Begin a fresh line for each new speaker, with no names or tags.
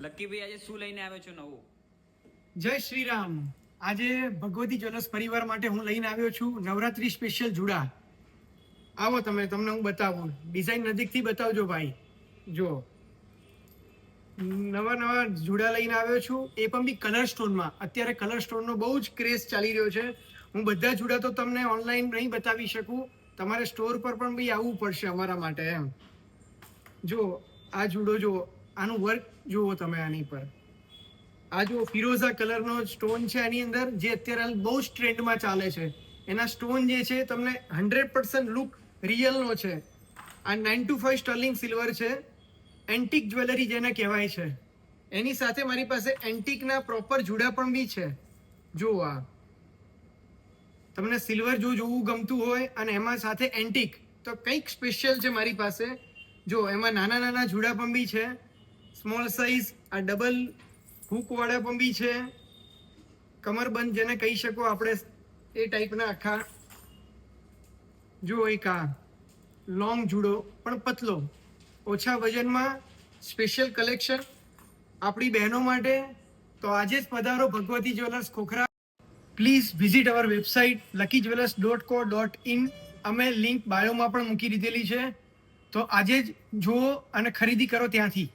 લક્કીભાઈ આજે શું લઈને આવ્યો છો નવું?
જય શ્રી રામ. આજે ભગવતી જ્વેલર્સ પરિવાર માટે હું લઈને આવ્યો છું નવરાત્રી સ્પેશિયલ જુડા. આવો તમને હું બતાવું. ડિઝાઇન નજીકથી બતાવજો ભાઈ. જો નવા જુડા લઈને આવ્યો છું, એ પણ બી કલર સ્ટોનમાં. અત્યારે કલર સ્ટોનનો બહુ જ ક્રેઝ ચાલી રહ્યો છે. હું બધા જુડા તો તમને ઓનલાઈન નહીં બતાવી શકું, તમારે સ્ટોર પર પણ બી આવવું પડશે અમારા માટે એમ. જો આ જુડો જુઓ, આનું વર્ક જુઓ તમે આની પર. આ જો ફિરોઝા કલરનો સ્ટોન છે આની અંદર, જે અત્યારે બહુ જ ટ્રેન્ડમાં ચાલે છે. એના સ્ટોન જે છે તમને 100% લુક રિયલનો છે. આ 925 સ્ટર્લિંગ સિલ્વર છે, એન્ટિક જ્વેલરી જેને કહેવાય છે. એની સાથે મારી પાસે એન્ટિકના પ્રોપર જુડા પણ બી છે. જો આ તમને સિલ્વર જો જોવું ગમતું હોય અને એમાં સાથે એન્ટિક, તો કંઈક સ્પેશિયલ છે મારી પાસે. જો એમાં નાના જુડા પણ બી છે, સ્મોલ સાઇઝ. આ ડબલ હૂકવાળા પણ બી છે, કમરબંધ જેને કહી શકો આપણે, એ ટાઈપના આખા. જો એક આ લોંગ જુડો પણ પતલો, ઓછા વજનમાં, સ્પેશિયલ કલેક્શન આપણી બહેનો માટે. તો આજે જ પધારો Bhagwati jewellers Khokhra. Please visit our website luckyyjewellers.co.in. અમે લિંક બાયોમાં પણ મૂકી દીધેલી છે. તો આજે જ જુઓ અને ખરીદી કરો ત્યાંથી.